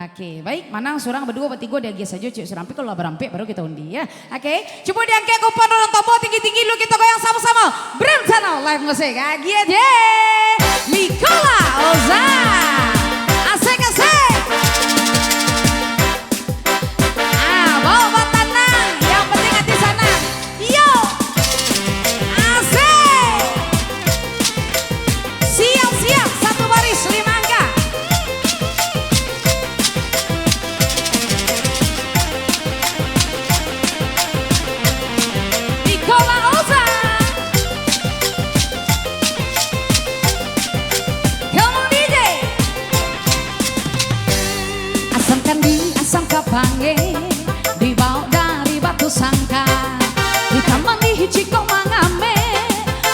Oke, baik. Manang surang berdua bertiga dia saja cek serampi kalau berampi baru kita undi ya. Oke, coba diangkat kupon dan tombol tinggi-tinggi lu kita goyang sama-sama. Berencana live musik lagi aja. Nicola Oza. Asik-asik. Bawa tenang, yang penting hati sana. Yo. Asik. Siap-siap satu baris 5 angka. Bange dibawa dari batu sangka ditamani hijiko mangame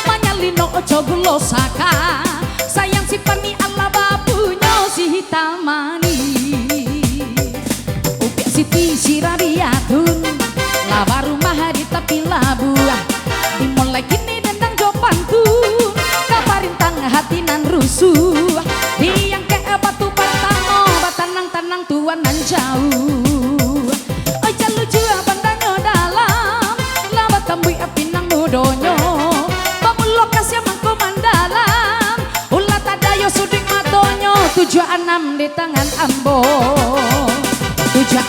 manyalino ojo gulo saka sayang si pani ala babunya si hitamani upiak siti sirariatun laba rumah di tepi labuah dimulai kini dendang jopantu kabarin tang hati nan rusuh diang ke batu pertama batanang-tanang tuan nan jauh donyo pamulok kasih mangko mandalam ulat adayo sudik matonyo 76 di tangan ambo 76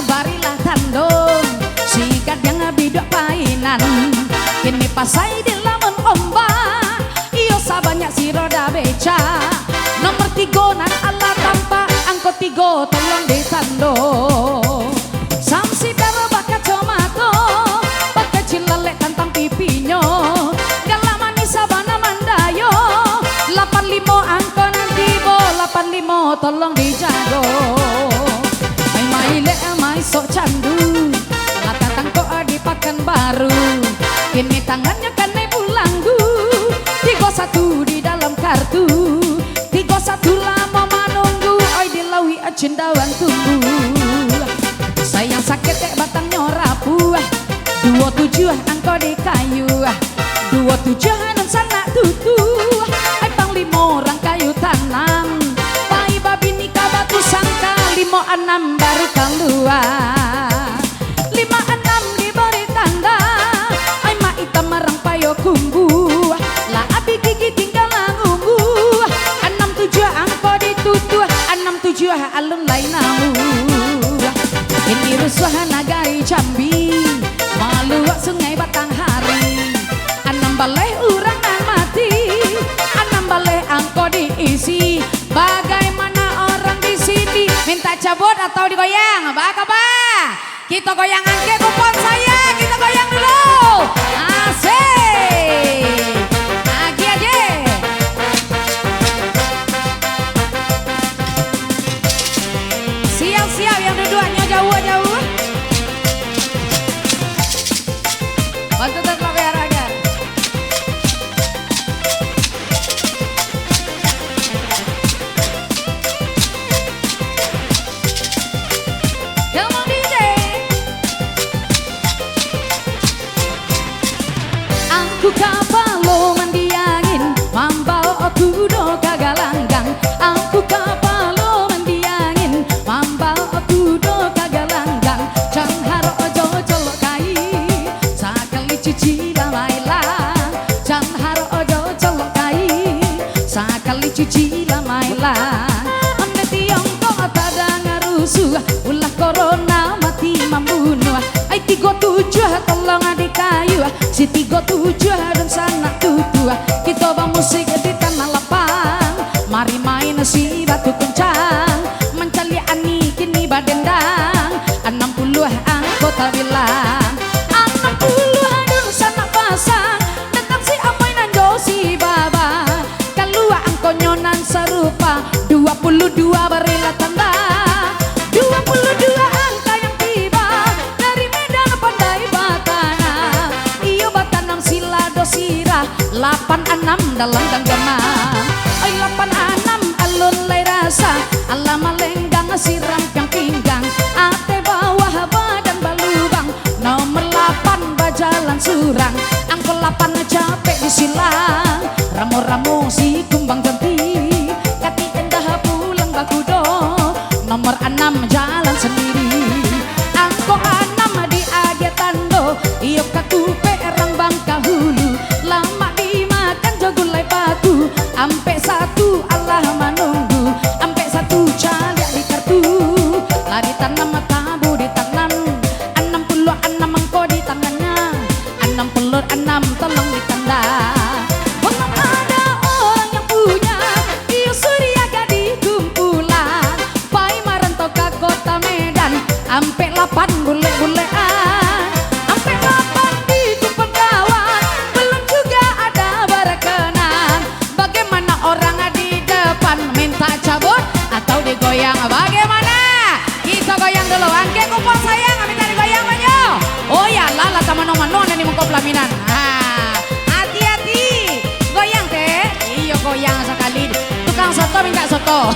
barilah tandong sikat yang bidok painan kini pasai di lamun ombak iyo sabanyak si roda beca nomor 3 nan ala tanpa angkot 3 tolong ditandong samsi daro bakat tomato bakat cilalek tantang pipinya galak manis sabana mandayo 85 angko nanti bo 85 tolong dijago mai lek mai sok candu lata tangko dipakan baru kini tangannya kene bulanggu 31 di dalam kartu 31 lama menunggu oi dilawi acendawan tunggu sayang sakit batangnya rapuh 27 angko di kayu 27 dan sana tutu ai pang 5 orang kayu tanam pai babi nikah batu sangka 56 baru keluar 56 diberi tanda ai ma hitam merang payo kumbu lah abi gigi tinggal ngunggu 67 angko ditutu 67 alun lain namu ini rusuh nagari Jambi malu sungai Batanghari 6 balai urangan mati 6 balai angko diisi bagaimana orang di sini minta cabut atau digoyang apa kita goyang angke kupon saya kita goyang dulu asik lagi aja siap-siap yang dua-duanya jauh-jauh bantu tetap ya raga come on DJ aku kapalo mandiangin mambal kudo kagalanggang aku kapalo mandiangin mambal kudo kagalanggang jang haro ojo colok kai sakali cuci lamailang jang haro ojo colok kai sakali cuci lamailang ane tiongkok tada ngarusuh ulah corona mati membunuh ai 37 tolong adik kayu si 37 dan sana tutu kita bang musik di tanah lapang mari main si batu kencang mencali ani kini badendang 60 anggota bilang 60 dan sana pasang datang si amoy nan si baba kalau angko nyonan serupa 22 berilah tanda 22 angka yang tiba dari Medan pandai Batana iyo Batanam sila dosira 86 dalam genggaman oi 86 alun lay rasa alam malenggang siram yang pinggang ate bawah badan balubang nomor 8 bajalan surang angko 8 capek di silang ramo-ramo si kumbang ganti kati endah pulang bakudo nomor 6 anam jalan sendiri. Angko anam di adia tando, iyo kaku perang bangka hulu. Lama dimakan jogulai batu, ampe satu Allah menunggu, ampe satu caliak di kartu. Lari tanam tabu di tangan, 66 mangko di tangannya, 66 telung di tanda. Belum ada orang yang punya iyo surya gadi kumpulan. Pai marantau ke kota Medan, ampe 8 bule-bulean, ampe 8 di tumpeng kawan. Belum juga ada berkenan. Bagaimana orang di depan minta cabut atau digoyang? Bagaimana? Kita goyang dulu, angke kumpul sayang, minta digoyang banyo. Oh ya lala teman-teman ini mengko pelaminan. Hati-hati, goyang teh. Iyo goyang sekali. Tukang soto minta soto.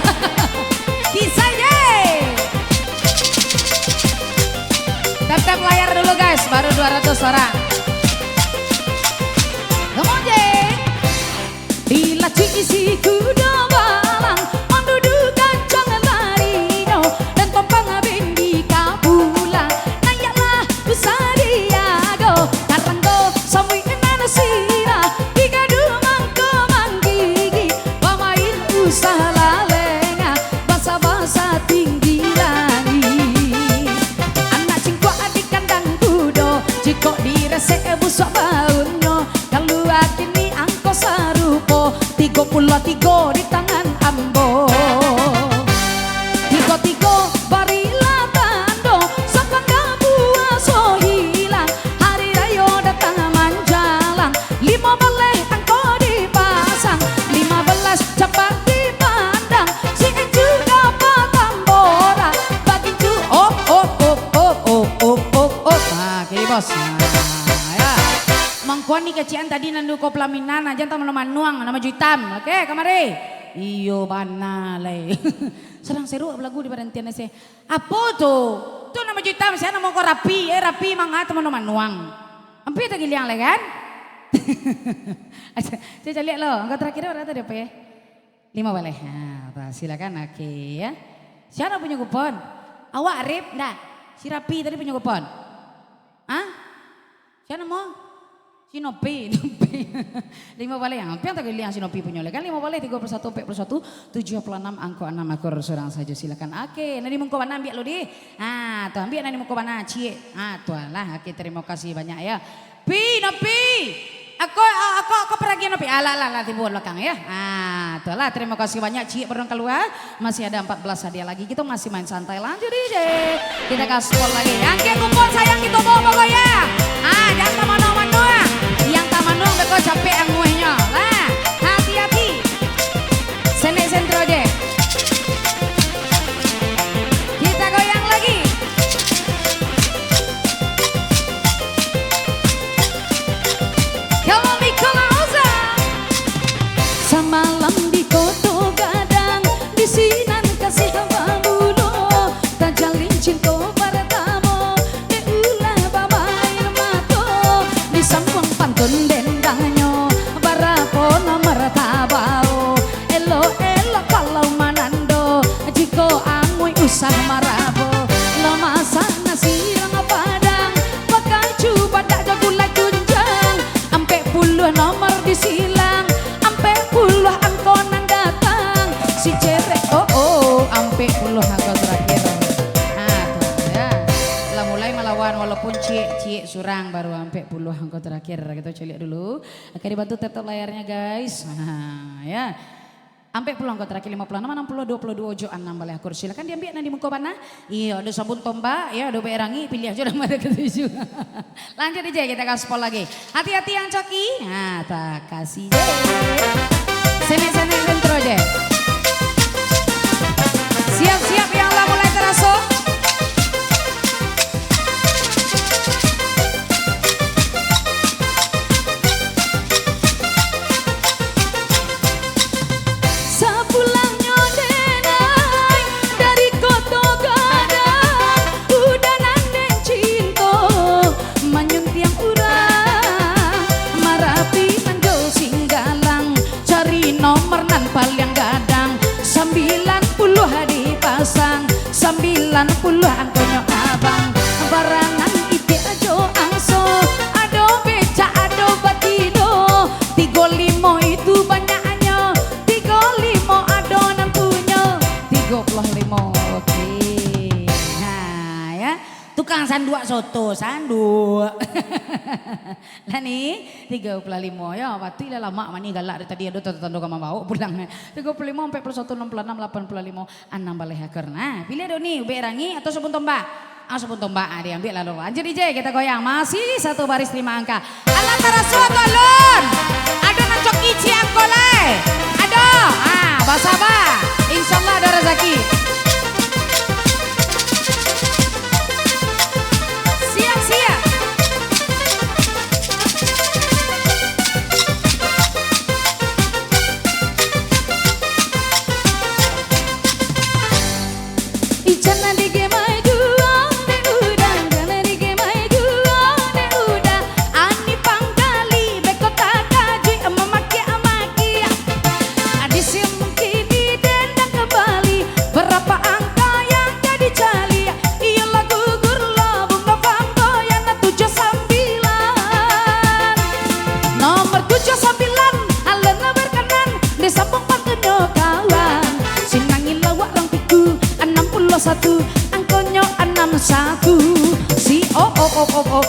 Bisa je. Tap-tap layar dulu guys, baru 200 orang. Kemudian dilaci isi kuda balang, mendudukan jangan larinya dan tompang bindi kapula. Nayaklah usadiago karanggo samui nanasira tiga dumang kemang gigi pamain usah lalenga basa-basa tinggi lagi. Anak cingkwa di kandang kudo jiko direse busok baunnya. Kalau kini angko sarupo 33 di tangan ambo. Tigo barilah tando sapangga buah so hilang. Hari raya datang manjalang, 15 angko dipasang, 15 cepat dipandang. Si juga patambora bagi cu oh. Nah, kiri bos. Nah, ya. Mangkuan nih kecian tadi nandu ko pelaminan aja teman-teman nuang nama juitam. Oke, kamari. Iyo banale. Serang seru lagu di berhentian saya. Apa tuh? Tuh nama juitam saya nama ko rapi, rapi mangga teman-teman nuang. Ampi tak giliang lagi kan? Saya cari lo, angka terakhir berapa DP? 5 boleh. Nah, silakan oke ya. Siapa punya kupon? Awak Arif, enggak? Si Rapi tadi punya kupon. Hah? Siapa mau? Sinopi, 5 boleh yang ampiang tak lihat Sinopi punya kan 5 boleh 31 41 76 angko 6 akor seorang saja silakan. Oke, nanti mengko mana ambil lo di. Ah, tuh ambil nanti mengko mana cie. Ah, tuh lah. Oke, terima kasih banyak ya. Nopi. Aku pergi Nopi. Ala timbul belakang ya. Ah, tuh lah terima kasih banyak cie pernah keluar. Masih ada 14 hadiah lagi. Kita masih main santai lanjut DJ. Kita gaspol lagi. Angke kumpul sayang kita bawa pokoknya. Ah, jangan teman-teman doang. Yang taman doang beko capek yang muehnya. Lah, hati-hati. Senek sentro aja. Kita goyang lagi. Kalau Mikolauza. Semalam di Koto Gadang, di sinan kasih babulo, tak jalin cinta pertama, de ulah babair mato, di sambung pantun dendanyo, barapo nomor tabao, elo kalau manando, jiko angui usah marabo, lemasa nasi lang padang, pakai coba dak jagulai tunjang, ampe puluh nomor disilang, ampe puluh angkonan datang, si cerek ampe puluh angkot terakhir. Nah tuh ya, lah mulai melawan walaupun cie surang baru ampe puluh angkot terakhir. Kita coba lihat dulu. Oke dibantu tetap layarnya guys. Nah ya. Ampe pulang angkot terakhir 56, 60, 22 ojo 6 balai akur. Silakan diambil nanti mengko mana? Iya, ada sabun tombak, ya ada berangi, pilih aja udah ada ketujuh. Lanjut aja kita gaspol lagi. Hati-hati yang coki. Nah, tak kasih. Sene intro aja. Siap-siap yang lah mulai terasa. Sepulangnya denai dari Koto Gadang, udah nandeng cinta menyuntiang urang, marapi manjo singgalang, cari nomor nan paling gadang, 90 di pasar. 90 angkonyo abang barangan ide ajo angso ado beca ado batino 35 itu banyaknya 35 adonan punya 35 oke nah ya tukang sanduk soto sanduk lah nih 35 ya pasti lah lama mani galak dari tadi ada tanda kamu bawa pulang 35 41 66 85 6 balai haker nah pilih dong nih berangi atau sabun tombak sabun tombak diambil lalu lanjut DJ kita goyang masih satu baris 5 angka ala taraso tolon ada nancok ici angkolai ada basaba insyaallah ada rezeki siap-siap Ijana dige mai dua de udah jana dige mai dua de udah ani pangkali beko takaji amaki adisi mungkin didendang kembali berapa angka yang jadi cali iyalah gugur lo bunga bangko yang 79 nomor 79 alena berkenan disambung pantunyo kawan sinangin lawak rong piku 61 angkonyo 61 si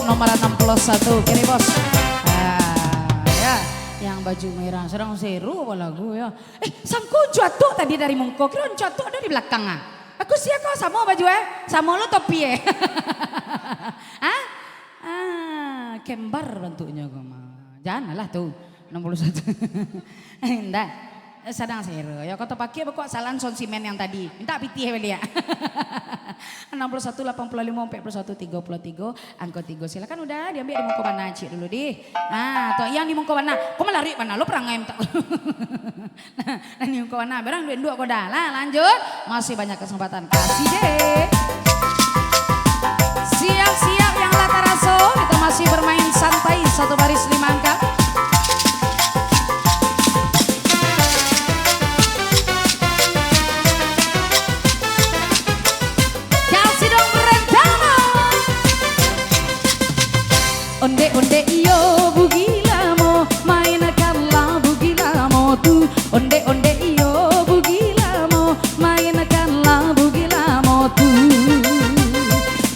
nomor 61 kiri bos ya yang baju merah serang seru apa lagu ya sangku jatuh tadi dari mungko kira jatuh ada di belakang aku siapa kok sama baju sama lo topi kembar bentuknya kok jangan lah tuh 61 enggak sedang seru ya kota pakai kok salan son simen yang tadi minta pitih ya 61 85 41 33 angka 3 silakan udah diambil di Mungko Bana Cik dulu di tuh yang di Mungko Bana kok melari mana lo perang ngem tak nah di Mungko Bana barang dua kok dah lah lanjut masih banyak kesempatan kasih deh siap-siap yang lataraso kita masih bermain santai satu baris 5 angka Onde iyo bugilamo main kala bugilamo tu onde iyo bugilamo main kala bugilamo tu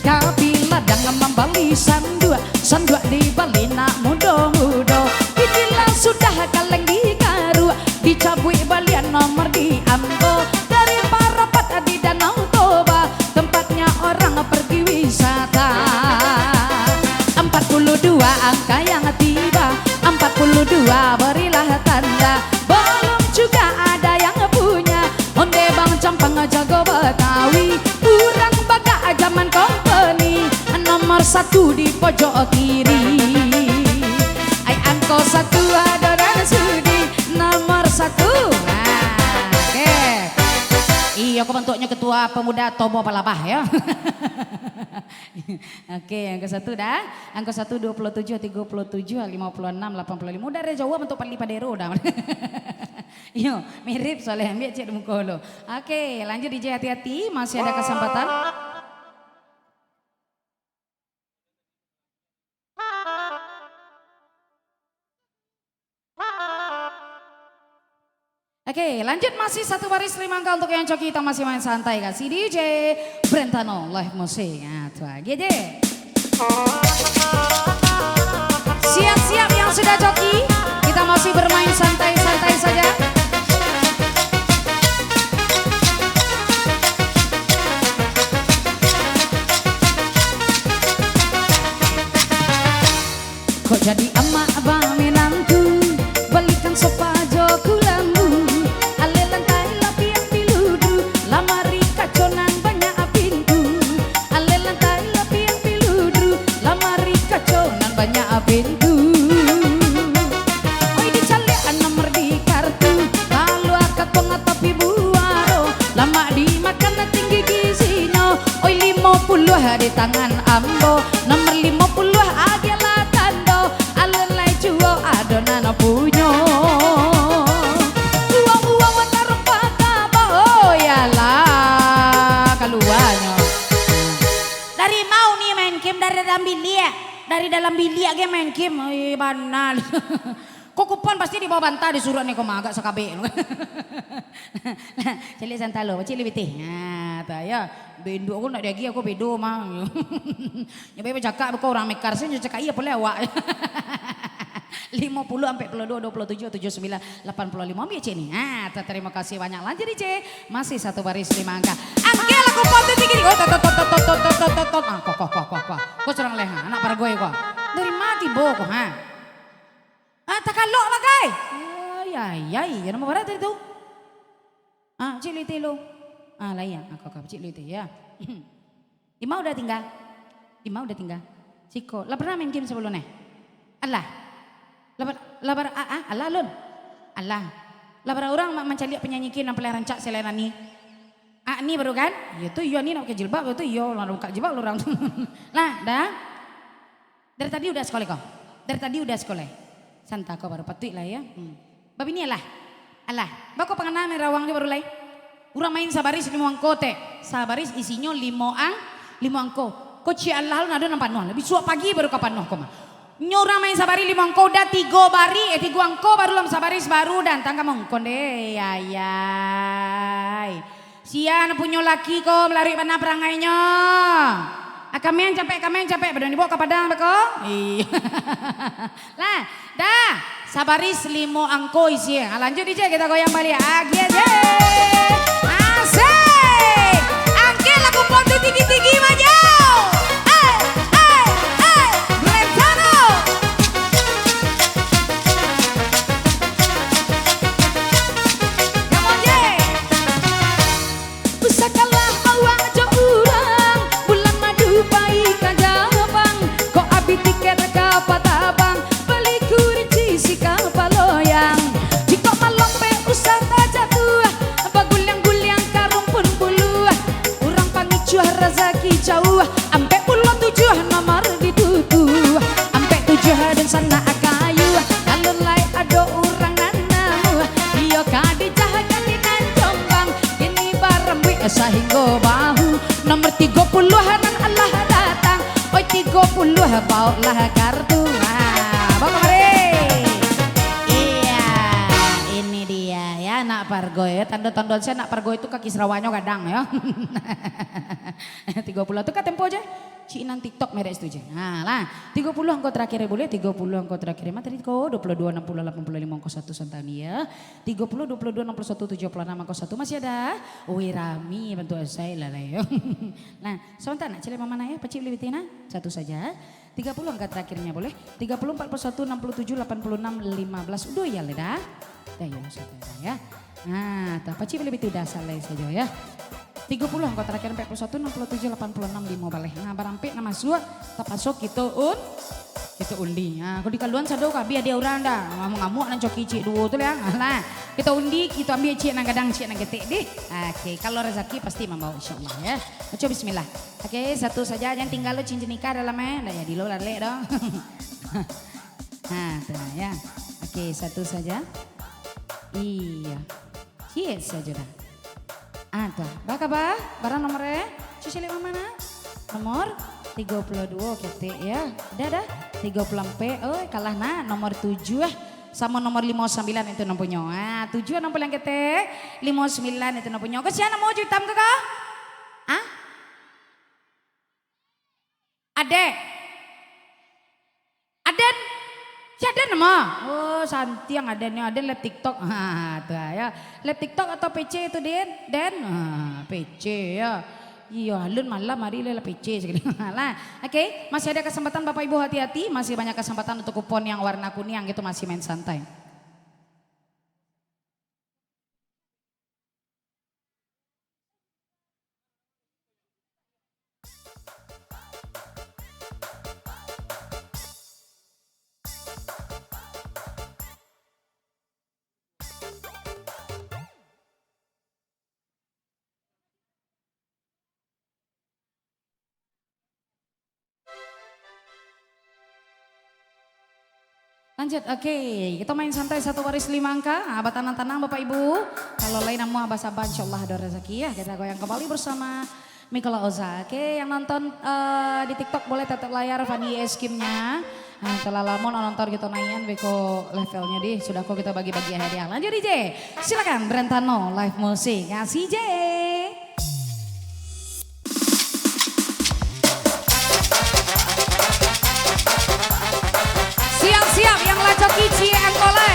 kapila dangan membali sandua di bali nak mudo ikilah sudah kaleng di karu dicabui balian nomor di ambo dari Parapat di Danau Toba tempatnya orang pergi wisata 42 angka yang tiba 42 berilah tanda belum juga ada yang punya onde bang campang jago Betawi kurang baga zaman company nomor 1 di pojok kiri ay angko 1 adonan sudi nomor 1 oke iya aku bentuknya ketua pemuda Tobo Palabah ya Oke, yang ke satu dah. Angka 1 27 37 56 85. Udah Jawa bentuk Pali Padero dah. Yo, mirip soalnya ambil cek muka lo. Oke, lanjut DJ hati-hati, masih ada kesempatan. Oke, lanjut masih satu baris 5 angka untuk yang coki kita masih main santai kasih DJ Brentano live musik. Nah, tuh DJ. Siap-siap yang sudah coki, kita masih bermain santai-santai saja. Kok jadi emak abang menantu balikan sopa joku lambu ale lantai lapi yang piludu lamari kaconan banyak pintu ale lantai lapi yang piludu lamari kaconan banyak pintu oi dicalekan nomor di kartu lalu akad pongat tapi buaro lama dimakan tinggi gizinya oi 50 di tangan ambo nomor 50 adalah tando alelai juo adonan punyo uang taruh patah oh yalah keluarnya game dari dalam bilik. Dari dalam bilik aja main game. Banal. Kok kupon pasti di bawah bantal disuruh nih kok agak sekabe. Cili santalo, cili betih. Nah, ya bendo aku nak lagi aku bedo mah. Ya bebe cakap kau orang mekar sih cakap iya boleh awak. 50 sampai 22 27 79 85 ambil C nih. Ah, terima kasih banyak lanjut di C. Masih satu baris 5 angka. Angkel aku foto tinggi. Oh tot. Ah kok. Kok serang leha anak pargoy kok. Dari mati boko ha. Ah takalok lah kai. Ya nama barat itu. Ah cili telo. Ah layan aku cili teh ya. Ima udah tinggal. Ciko, lah pernah main game sebelumnya? Allah. Allah lun. Allah. Labar orang mencari penyanyi kin yang peliharaan cak selain ni. Ah ni baru kan? Ya tu yo ni nak ke jilbab tu yo lalu buka jilbab orang. Lah dah. Dari tadi udah sekolah. Santa kau baru patut lah ya. Babi ni Allah. Bako pengenal merawang dia baru lay. Urang main sabaris 5 angko teh. Sabaris isinya 5 angko. Ko ci Allah lu nado nampak nuan. Lebih suap pagi baru kapan noh koma. Nyurang main sabari 5 angko dah 3 bari 3 angko baru lam sabaris baru dan tangga mengkon deh. Yayay. Sian punya laki ko melari mana perangainya. Kami yang capek badan dibawa ke padang beko. Iya. Lah, dah sabaris 5 angko isi. Lanjut DJ kita goyang balik. Agi aja. Asik. Angkel lagu foto tinggi-tinggi maju. Jauh ampe pulau 7 nomor ditutu ampe 7 dan sana kayu alulai ada orang nanamu iyo kadi jahakan di Jombang ini bareng wi sehingga bahu nomor 30 nan Allah datang oi 30 bawalah kartu bawa mari iya ini dia ya nak pargoy ya tanda-tanda saya nak pargoy itu kaki serawanya kadang ya 30 itu kan tempo aja cinan TikTok merek itu aja. Nah lah 30 angko terakhir boleh 30 angko terakhir materi ko 22 60 85 angko 1 Santania 30 22 61 76 angko 1 masih ada. Wih rami bantu saya lah ya. Nah sebentar nak cile mama ya pecik lebih tina satu saja 30 angka terakhirnya boleh 30 41 67 86 15 udah ya leda. Dah ya saudara ya. Nah tak pecik lebih itu dah salah saja ya. 30 angka terakhir 41 67 86 5 balik. Nah barampe nama suat tak pasok gitu undi. Nah kalau di kaluan sado kabi ada orang dah ngamuk nan coki cik dua tu lah. Nah kita undi kita ambil cik nang gadang cik nang getik deh. Oke kalau rezeki pasti membawa insyaallah ya. Coba bismillah. Oke satu saja yang tinggal lo cincin nikah dalamnya. Dah ya di lo lale dong. Nah tuh ya. Oke satu saja. Iya. Yes saja dah. Ada, baka ba? Barang nomornya, cicilik mana? Nomor 32 ketik ya. Dah 30 P, kalah nah nomor 7 sama nomor 59 itu nampunya. Ah 7 nomor yang ketik, 59 itu nampunya. Kau siapa mau hitam ke kau? Ah? Aden? Siapa nama? Oh Santi yang Adennya Aden live TikTok. Tuh ya. Live TikTok atau PC itu Den? PC ya. Iya halun malam hari live PC sekali. Oke, masih ada kesempatan Bapak Ibu hati-hati. Masih banyak kesempatan untuk kupon yang warna kuning itu masih main santai. Lanjut, oke. Kita main santai satu baris 5 angka. Abah tenang-tenang Bapak Ibu. Kalau lain namu abah sabar insyaallah ada rezeki ya. Kita goyang kembali bersama Mikola Oza. Oke, yang nonton di TikTok boleh tetap layar Fanny Eskimnya. Nah, telah lama nonton gitu naian beko levelnya deh. Sudah kok kita bagi-bagi hadiah. Lanjut DJ. Silakan Brentano live musik. Kasih J. Siap-siap yang lacok kici engkole.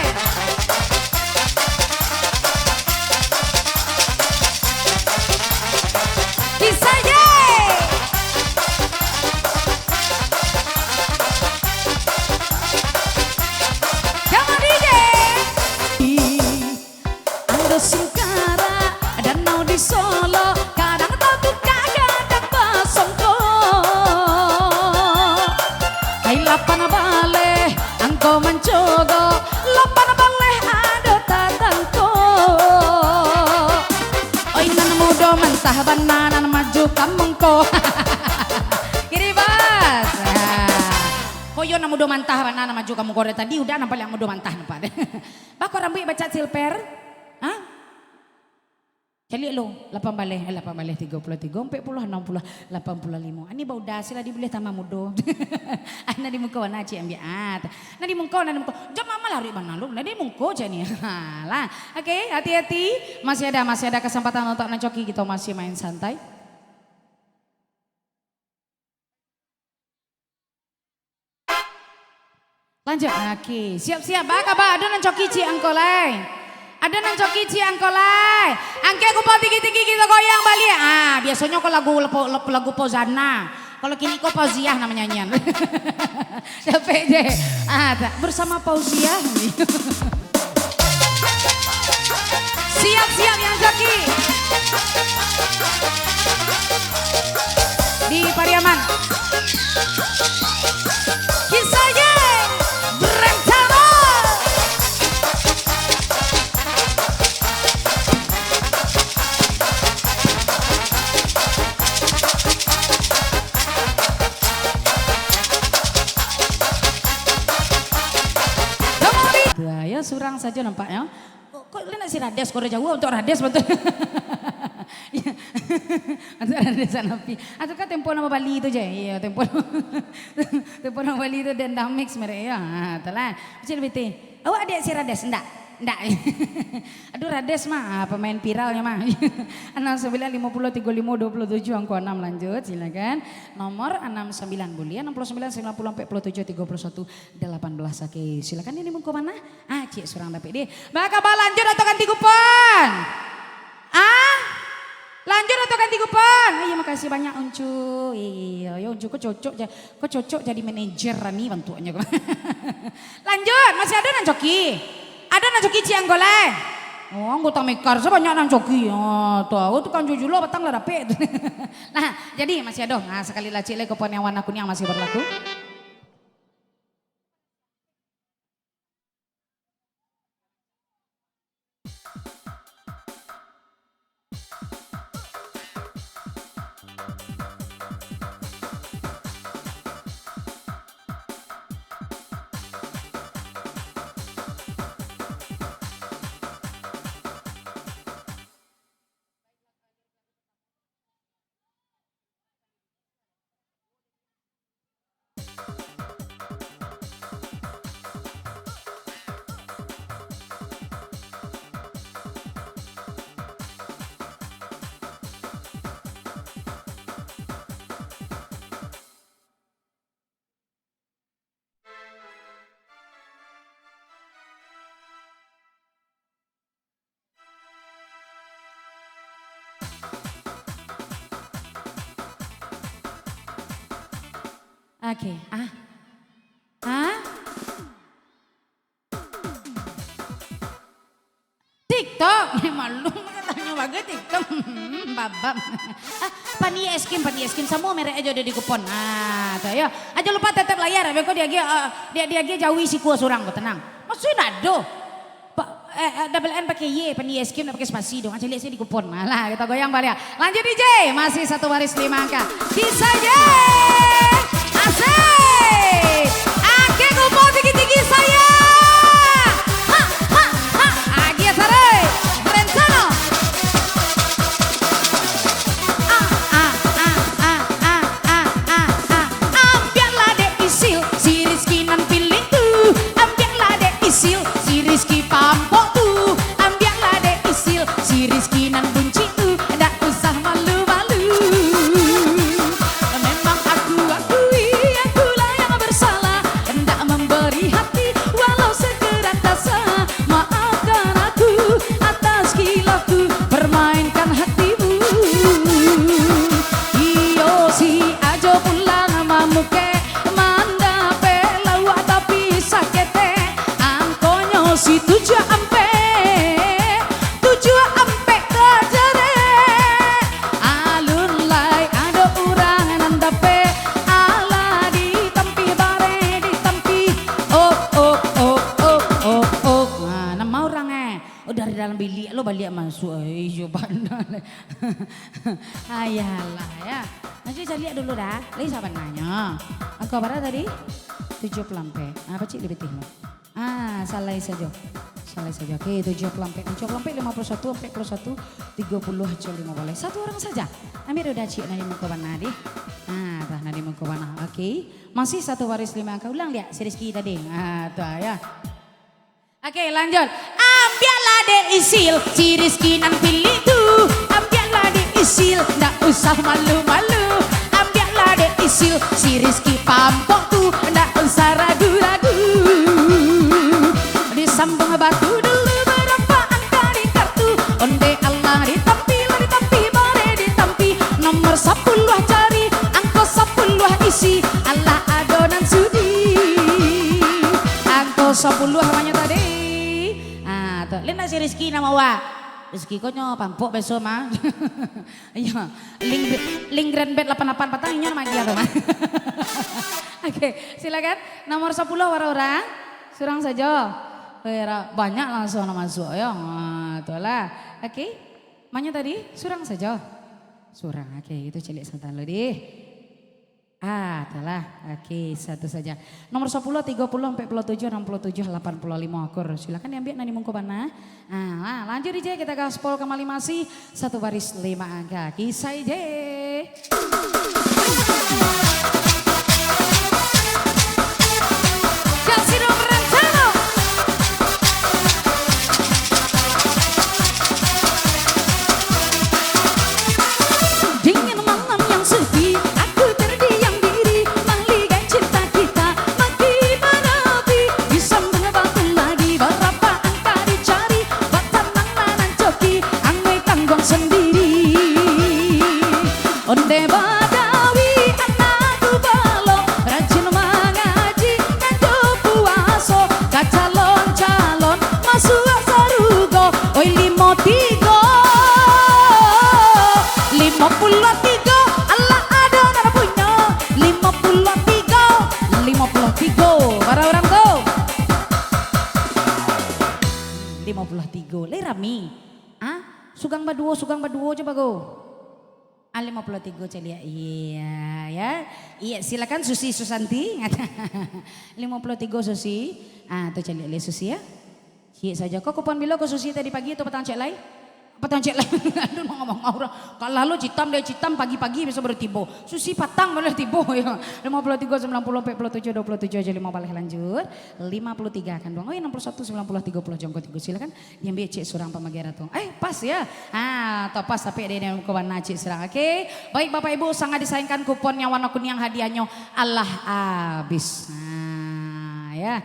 Bisa J. Singkara danau di Solo kadang tatu kadang pasongko hai lapan bale angko mencogo lapan bale ada tatangko oi nan mudo mentah bananan maju kamengko kiri bas koyo nan mudo mantah bananan maju kamu kore tadi udah nampak yang mudo mantah nampak bako rambut baca silper. Hah? Cali lo 8 baleh 33 40 60 85. Ani bau dasi lah dibeli tambah mudo. Ana di muka wana ci ambiat. Na di muka jam mama lari mana lu? Na di muka aja nih. Lah. Oke, hati-hati. Masih ada kesempatan untuk nancoki kita masih main santai. Lanjut. Oke, siap-siap. Bakaba ada nancoki ci angkolai. Ada nang coki ciang kolai. Angke aku mau tinggi-tinggi kita goyang Bali. Ah, biasanya kok lagu Pozana. Kalau kini kok Pauziah namanya nyanyian. Capek deh. Ah, bersama Pauziah. Siap-siap yang joki. Di Pariaman. Kisahnya Brentano. Ya surang saja nampaknya. Kok lihat si Rades kok jauh untuk Rades betul. Untuk Rades Anapi. Atau kan tempo nama Bali itu aja. Iya tempo nama Bali itu dan Damix mereka ya. Telah. Kecil BT. Awak ada si Rades enggak? Enggak. Aduh Rades mah pemain viralnya mah. 69503527 angko 6 lanjut silakan. Nomor 69 boleh 69 90 47 31 18. Oke, silakan ini mau ke mana? Ah, cik surang dapat deh. Bakal lanjut atau ganti kupon? Ah? Lanjut atau ganti kupon? Iya makasih banyak Uncu. Iya, Uncu kok cocok jadi manajer nih bantuannya. Lanjut, masih ada nancoki. Ada nang coki ciang goleh. Oh, anggota mekar sebanyak nang coki. Oh, tahu tuh kan jujur lo batang lah dapet. Nah, jadi masih ada. Nah, sekali lagi le kupon yang warna kuning yang masih berlaku. Oke, TikTok, malu katanya bagai TikTok, babam. Pani eskim semua merek aja udah di kupon. Nah, tuh ya, aja lupa tetap layar, beko dia jauhi si kuah surang, kok tenang. Maksudnya nado, double N pakai Y, pani eskim pakai spasi dong, aja lihat sih di kupon. Malah kita goyang balik. Lanjut DJ, masih satu baris 5 angka. Kisah J. Asik, ake kupon tinggi-tinggi saya. Agi sare, Brentano. beli lo balik masuk ijo pandai. Ayalah ya. Nanti saya lihat dulu dah. Lagi siapa nanya? Angka berapa tadi? 7 pelampe. Apa cik lebih tinggi? Salah saja. Salah saja. Oke, 7 pelampe. 7 pelampe 51, 41, 30 aja 5 boleh. Satu orang saja. Amir udah cik nadi muka mana deh. Tah nadi muka mana. Oke. Masih satu baris 5 angka. Ulang dia si Rizky tadi. Tuh ya. Oke, lanjut. Ambiarlah deh isil, si Rizky nan pilih tuh. Ambiarlah deh isil, ndak usah malu-malu. Ambiarlah deh isil, si Rizky pampok tuh, ndak usah ragu-ragu. Disambung batu dulu berapa angka di kartu. Onde Allah ditampi bare ditampi. Nomor 10 cari, angka 10 isi. Allah adonan sudi. Angka 10 namanya tadi. Lena si Rizky nama wa. Rizky konyo pampuk besok mah. Iya, link grand bed 88 patangnya nama dia tuh mah. Oke, silakan nomor 10 orang. Surang saja. Banyak langsung nama masuk ya. Itulah. Oke. Mana tadi? Surang saja. Surang. Oke, itu cilik santan lo deh. Itulah. Oke, satu saja. Nomor 10, 30, 47, 67, 85 akur. Silakan diambil nani mungko mana. Lanjut aja kita gaspol kembali masih satu baris 5 angka. Kisah ide. Onde Badawi anakku balong rajin mengaji nganggo puaso kacalon-calon masuk sarugo oi 53 Allah ada nara punya 53 para orang tuh 53 le rami sugang baduo coba go 53 celia iya silakan Susi Susanti 53 Susi tuh celia le Susi ya iya saja kok kupon bilo ke Susi tadi pagi itu petang cek lain aduh ngomong orang kalau lalu citam pagi-pagi bisa bertibo Susi patang boleh tibo ya 53 90 47 27 aja 5 balik lanjut 53 kan dong 61 90 30 jongko 3 silakan diambil cek surang pamagera tuh pas ya atau pas tapi ada yang kewana cek surang oke baik Bapak Ibu sangat disayangkan kuponnya warna kuning hadiahnya Allah habis ya